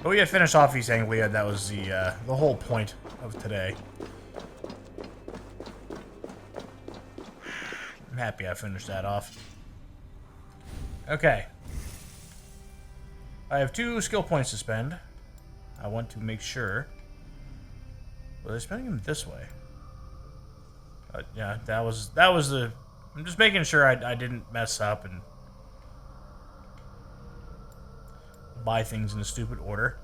But we had finished off East Anglia. That was the whole point of today. I'm happy I finished that off. Okay. I have 2 skill points to spend. I want to make sure. Well, they're spending them this way. Yeah, that was the... I'm just making sure I didn't mess up and buy things in a stupid order.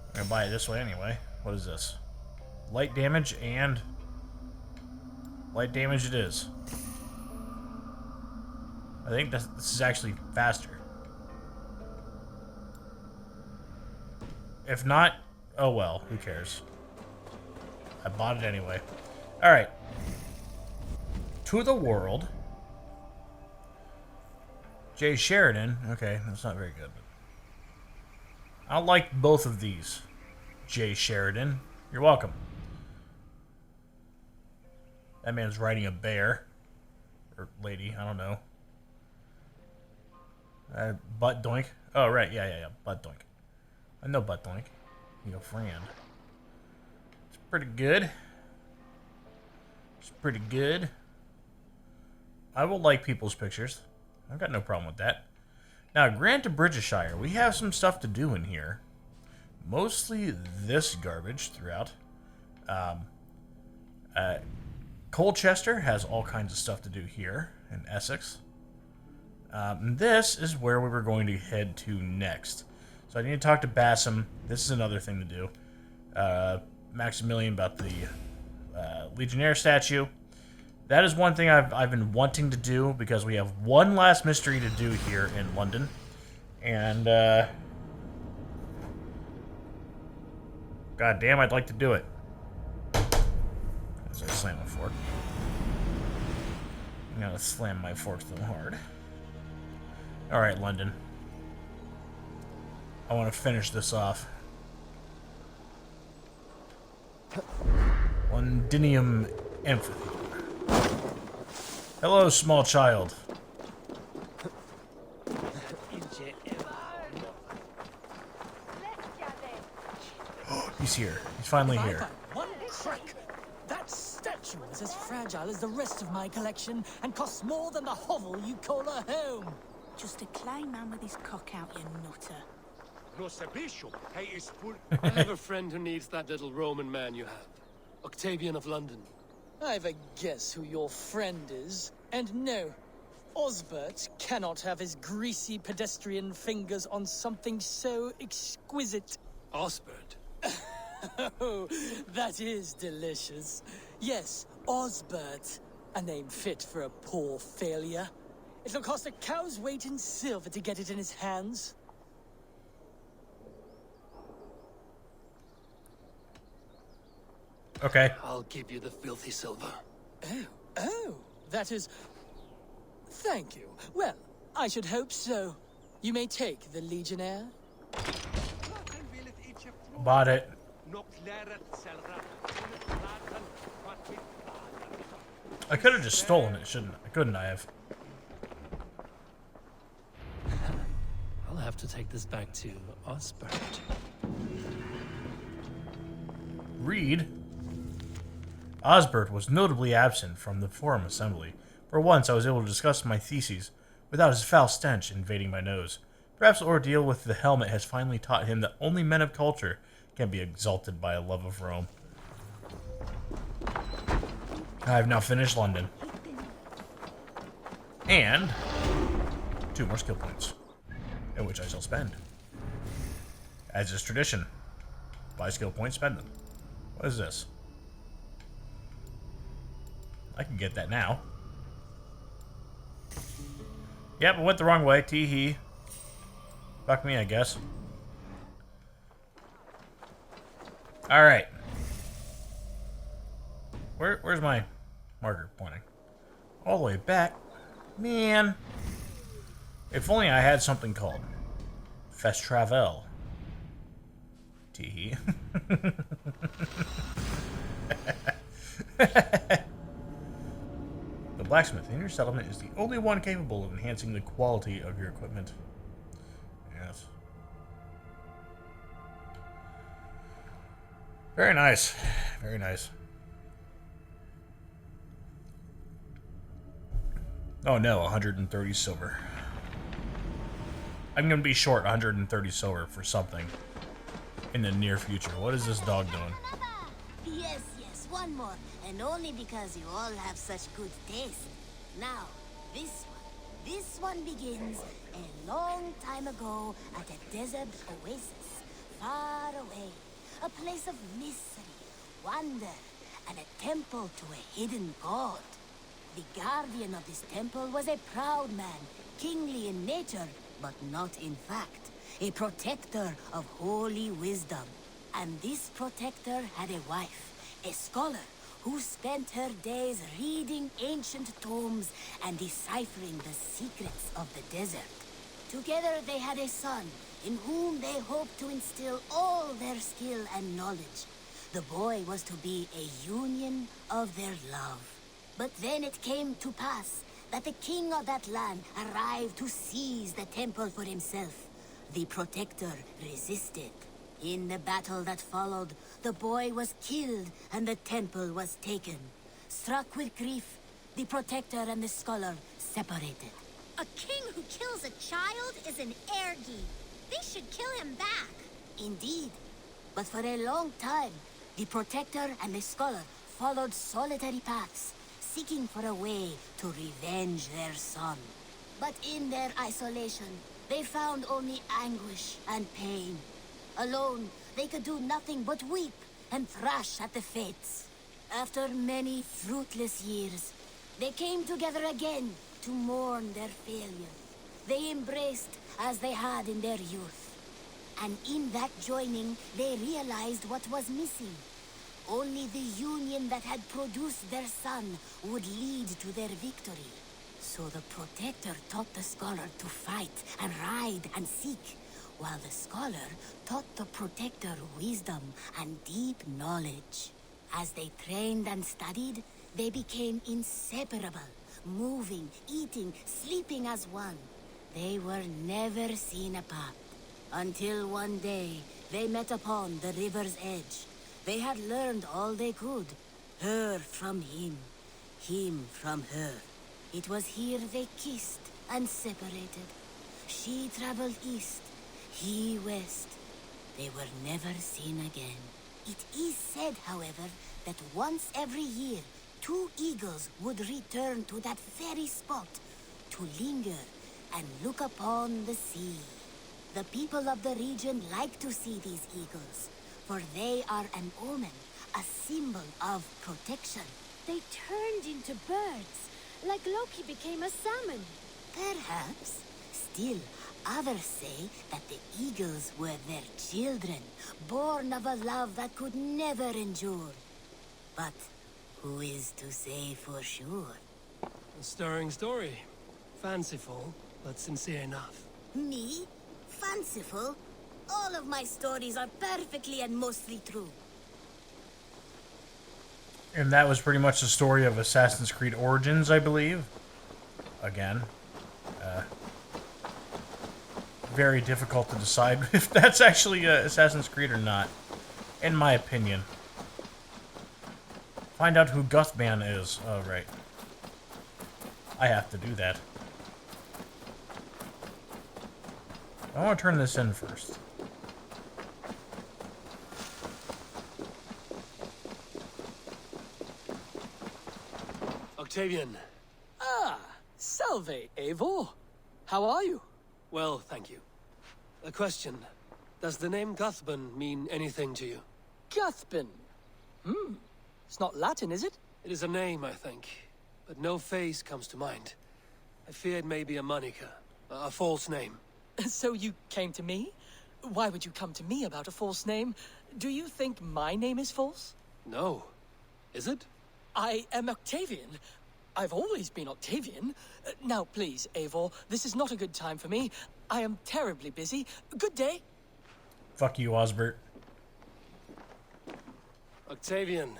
I'm gonna buy it this way anyway. What is this? Light damage and... Light damage it is. I think this is actually faster. If not, oh well, who cares? I bought it anyway. Alright. To the world. J. Sheridan. Okay, that's not very good. I like both of these. J. Sheridan. You're welcome. That man's riding a bear. Or lady, I don't know. Butt doink. Oh, right, yeah. Butt doink. I know butt doink. You know, friend. It's pretty good. It's pretty good. I will like people's pictures. I've got no problem with that. Now, Grant to Bridgeshire. We have some stuff to do in here. Mostly this garbage throughout. Colchester has all kinds of stuff to do here in Essex. This is where we were going to head to next. So I need to talk to Bassam. This is another thing to do. Maximilian about the Legionnaire statue. That is one thing I've been wanting to do because we have one last mystery to do here in London. And, God damn, I'd like to do it. As I slam my fork. I'm gonna slam my fork so hard. Alright, London. I want to finish this off. Londinium Amphitheater. Hello, small child. He's here. He's finally here. One crack. That statue is as fragile as the rest of my collection and costs more than the hovel you call a home. Just a clay man with his cock out, you nutter. I have a friend who needs that little Roman man you have. Octavian of London. I've a guess who your friend is. And no, Osbert cannot have his greasy pedestrian fingers on something so exquisite. Osbert? Oh, that is delicious. Yes, Osbert. A name fit for a poor failure. It'll cost a cow's weight in silver to get it in his hands. Okay. I'll give you the filthy silver. Oh, that is... Thank you. Well, I should hope so. You may take the Legionnaire. Bought it. I could have just stolen it, shouldn't I? Couldn't I have? I'll have to take this back to Osbert. Read. Osbert was notably absent from the forum assembly. For once, I was able to discuss my theses without his foul stench invading my nose. Perhaps the ordeal with the helmet has finally taught him that only men of culture can be exalted by a love of Rome. I have now finished London. And 2 more skill points, in which I shall spend. As is tradition. Buy skill points, spend them. What is this? I can get that now. Yep, I went the wrong way. Tee-hee. Fuck me, I guess. Alright. Where's my marker pointing? All the way back. Man. If only I had something called Fest Travel. Tee-hee. The blacksmith in your settlement is the only one capable of enhancing the quality of your equipment. Yes. Very nice. Very nice. Oh no, 130 silver. I'm gonna be short 130 silver for something in the near future. What is this dog doing? Yes, yes, one more. And only because you all have such good taste. Now, this one begins a long time ago at a desert oasis, far away. A place of mystery, wonder, and a temple to a hidden god. The guardian of this temple was a proud man, kingly in nature, but not in fact. A protector of holy wisdom. And this protector had a wife, a scholar, who spent her days reading ancient tomes and deciphering the secrets of the desert. Together they had a son, in whom they hoped to instill all their skill and knowledge. The boy was to be a union of their love. But then it came to pass that the king of that land arrived to seize the temple for himself. The protector resisted. In the battle that followed, the boy was killed and the temple was taken. Struck with grief, the protector and the scholar separated. A king who kills a child is an ergi. They should kill him back. Indeed. But for a long time, the protector and the scholar followed solitary paths, seeking for a way to revenge their son. But in their isolation, they found only anguish and pain. Alone, they could do nothing but weep and thrash at the fates. After many fruitless years, they came together again to mourn their failure. They embraced as they had in their youth. And in that joining, they realized what was missing. Only the union that had produced their son would lead to their victory. So the protector taught the scholar to fight and ride and seek, while the scholar taught the protector wisdom and deep knowledge. As they trained and studied, they became inseparable, moving, eating, sleeping as one. They were never seen apart, until one day they met upon the river's edge. They had learned all they could, her from him from her. It was here they kissed and separated. She traveled east, he west. They were never seen again. It is said, however, that once every year, 2 eagles would return to that very spot to linger and look upon the sea. The people of the region like to see these eagles, for they are an omen, a symbol of protection. They turned into birds, like Loki became a salmon. Perhaps. Still, others say that the eagles were their children, born of a love that could never endure. But who is to say for sure? A stirring story. Fanciful, but sincere enough. Me? Fanciful? All of my stories are perfectly and mostly true. And that was pretty much the story of Assassin's Creed Origins, I believe. Again. Very difficult to decide if that's actually Assassin's Creed or not, in my opinion. Find out who GUTHBAN is. Oh, right. I have to do that. I want to turn this in first. Octavian. Ah, salve, Eivor. How are you? Well, thank you. A question. Does the name GUTHBAN mean anything to you? GUTHBAN. It's not Latin, is it? It is a name, I think, but no face comes to mind. I fear it may be a moniker, a false name. So you came to me? Why would you come to me about a false name? Do you think my name is false? No. Is it? I am Octavian. I've always been Octavian. Now, please, Eivor, this is not a good time for me. I am terribly busy. Good day. Fuck you, Osbert. Octavian,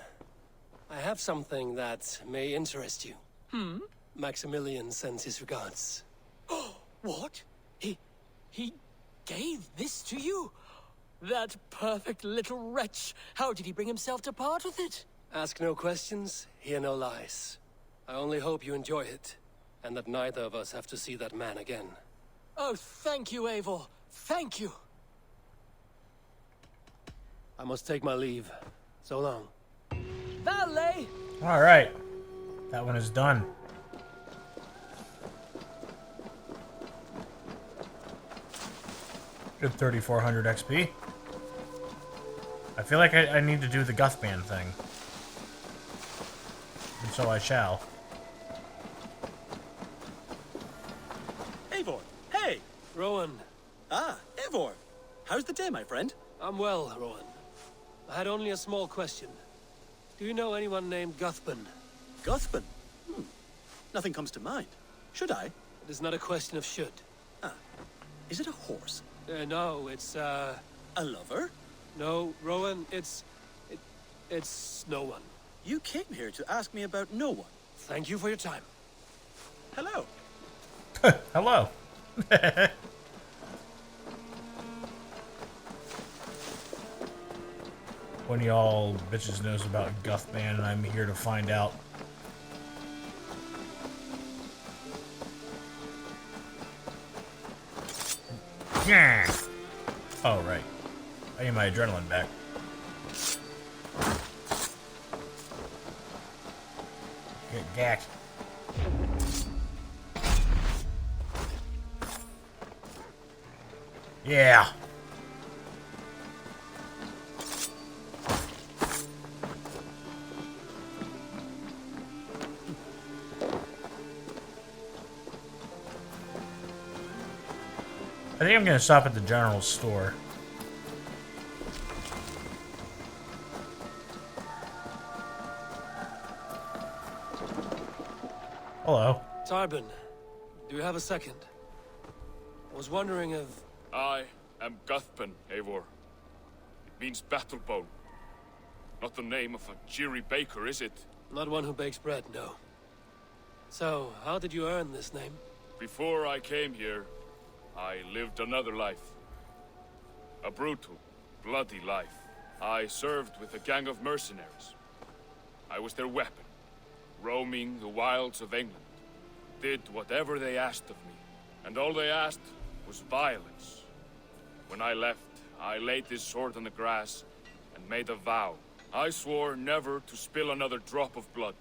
I have something that may interest you. Maximilian sends his regards. What? He gave this to you? That perfect little wretch. How did he bring himself to part with it? Ask no questions, hear no lies. I only hope you enjoy it, and that neither of us have to see that man again. Oh, thank you, Eivor. Thank you. I must take my leave. So long. Valet! All right. That one is done. Good 3,400 XP. I feel like I need to do the GUTHBAN thing. And so I shall. Eivor, hey! Rowan, Ah, Eivor. How's the day, my friend? I'm well, Rowan. I had only a small question. Do you know anyone named GUTHBAN? GUTHBAN? Nothing comes to mind. Should I? It is not a question of should. Is it a horse? No, it's, A lover? No, Rowan, it's no one. You came here to ask me about no one. Thank you for your time. Hello. Hello. One of y'all bitches knows about GUTHBAN, and I'm here to find out. Yeah. Oh, right. I need my adrenaline back. Get gacked. Yeah. I think I'm gonna stop at the general store. Hello. Tarbin, do you have a second? I was wondering if... I am GUTHBAN, Eivor. It means battle bone. Not the name of a cheery baker, is it? Not one who bakes bread, no. So, how did you earn this name? Before I came here, I lived another life. A brutal, bloody life. I served with a gang of mercenaries. I was their weapon, roaming the wilds of England. Did whatever they asked of me, and all they asked was violence. When I left, I laid this sword on the grass and made a vow. I swore never to spill another drop of blood,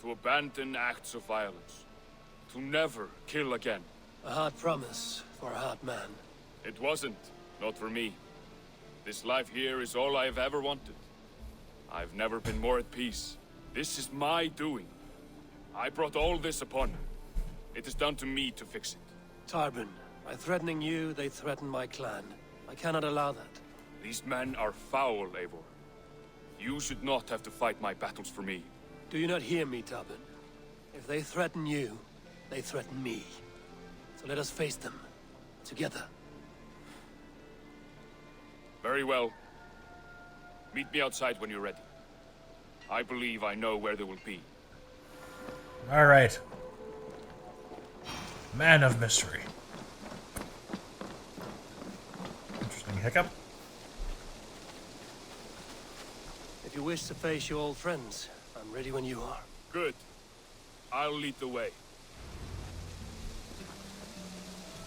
to abandon acts of violence, to never kill again. A hard promise for a hard man. It wasn't, not for me. This life here is all I've ever wanted. I've never been more at peace. This is my doing. I brought all this upon me. It is down to me to fix it. Tarbin, by threatening you, they threaten my clan. I cannot allow that. These men are foul, Eivor. You should not have to fight my battles for me. Do you not hear me, Tarbin? If they threaten you, they threaten me. So let us face them. Together. Very well. Meet me outside when you're ready. I believe I know where they will be. All right. Man of mystery. Interesting hiccup. If you wish to face your old friends, I'm ready when you are. Good. I'll lead the way.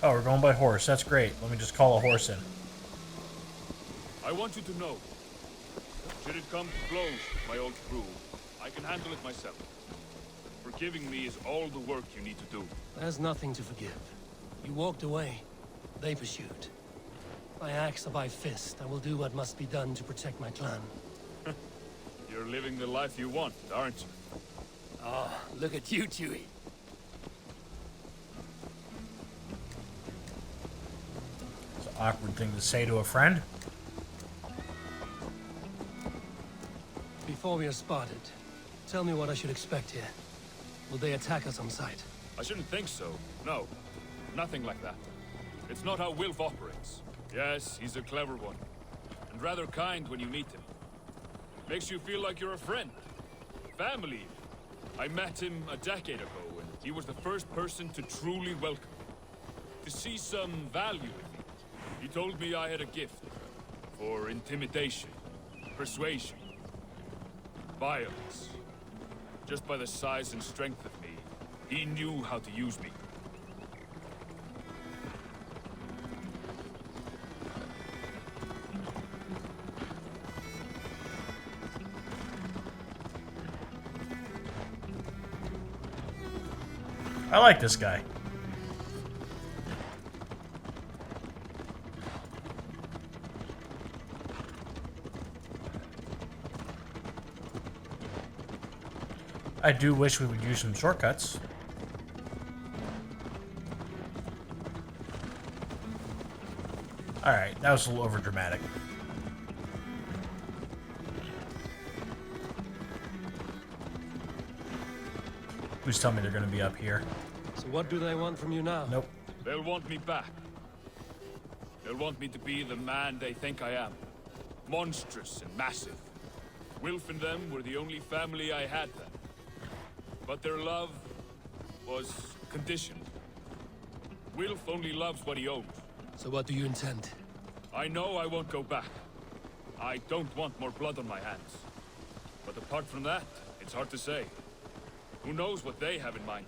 Oh, we're going by horse. That's great. Let me just call a horse in. I want you to know. Should it come to blows, my old crew, I can handle it myself. Forgiving me is all the work you need to do. There's nothing to forgive. You walked away. They pursued. By axe or by fist, I will do what must be done to protect my clan. You're living the life you want, aren't you? Oh, look at you, Chewie. It's an awkward thing to say to a friend. Before we are spotted, tell me what I should expect here. Will they attack us on sight? I shouldn't think so. No. Nothing like that. It's not how Wilf operates. Yes, he's a clever one. And rather kind when you meet him. Makes you feel like you're a friend. Family. I met him a decade ago, and he was the first person to truly welcome me. To see some value in me. He told me I had a gift. for intimidation, persuasion, violence. Just by the size and strength of me, he knew how to use me. I like this guy. I do wish we would use some shortcuts. Alright, that was a little overdramatic. Who's telling me they're going to be up here? So what do they want from you now? Nope. They'll want me back. They'll want me to be the man they think I am. Monstrous and massive. Wilf and them were the only family I had then. But their love was conditioned. Wilf only loves what he owns. So what do you intend? I know I won't go back. I don't want more blood on my hands. But apart from that, it's hard to say. Who knows what they have in mind?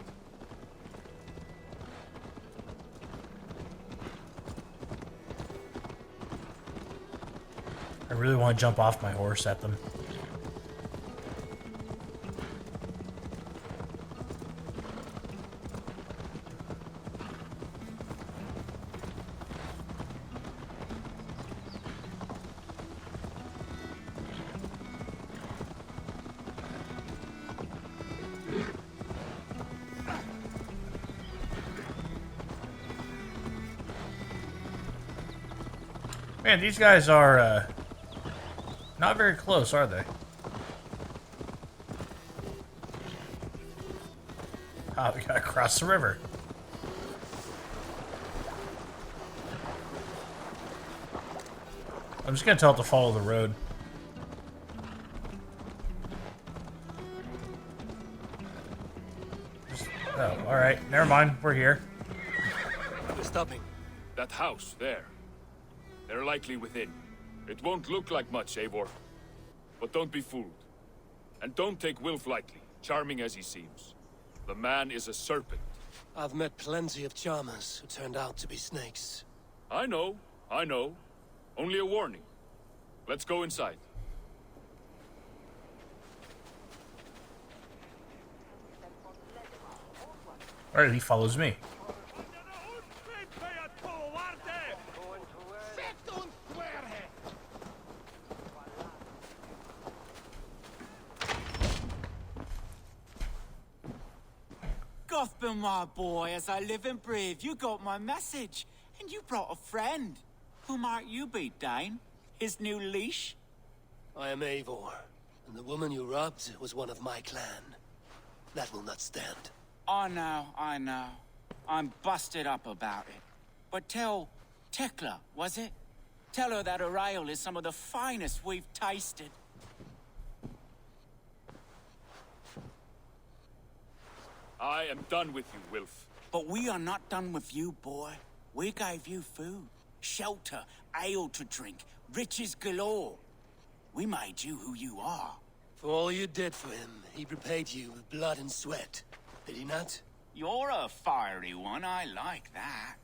I really want to jump off my horse at them. Man, these guys are not very close, are they? Ah, we gotta cross the river. I'm just gonna tell it to follow the road. Oh, alright. Never mind. We're here. We're stopping. That house there. They're likely within. It won't look like much, Eivor. But don't be fooled. And don't take Wilf lightly, charming as he seems. The man is a serpent. I've met plenty of charmers who turned out to be snakes. I know. Only a warning. Let's go inside. Alright, he follows me. GUTHBAN, my boy, as I live and breathe, you got my message. And you brought a friend. Who might you be, Dane? His new leash? I am Eivor, and the woman you robbed was one of my clan. That will not stand. I know. I'm busted up about it. But tell Tekla, was it? Tell her that her ale is some of the finest we've tasted. I am done with you, Wilf. But we are not done with you, boy. We gave you food, shelter, ale to drink, riches galore. We made you who you are. For all you did for him, he repaid you with blood and sweat. Did he not? You're a fiery one, I like that.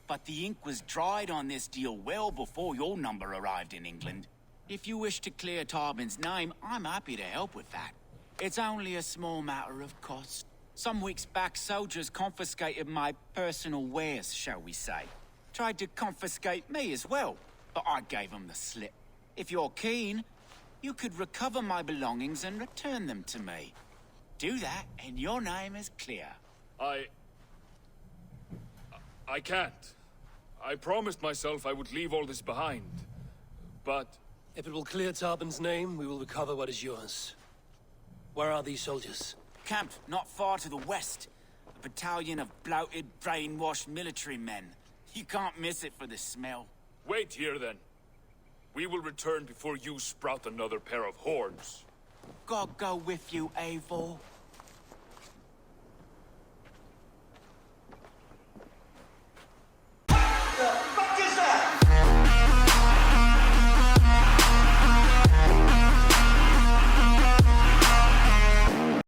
But the ink was dried on this deal well before your number arrived in England. If you wish to clear Tarbin's name, I'm happy to help with that. It's only a small matter of cost. Some weeks back, soldiers confiscated my personal wares, shall we say. Tried to confiscate me as well, but I gave them the slip. If you're keen, you could recover my belongings and return them to me. Do that, and your name is clear. I can't. I promised myself I would leave all this behind. But... If it will clear Tarbin's name, we will recover what is yours. Where are these soldiers? Camped not far to the west. A battalion of bloated, brainwashed military men. You can't miss it for the smell. Wait here, then. We will return before you sprout another pair of horns. God go with you, Eivor.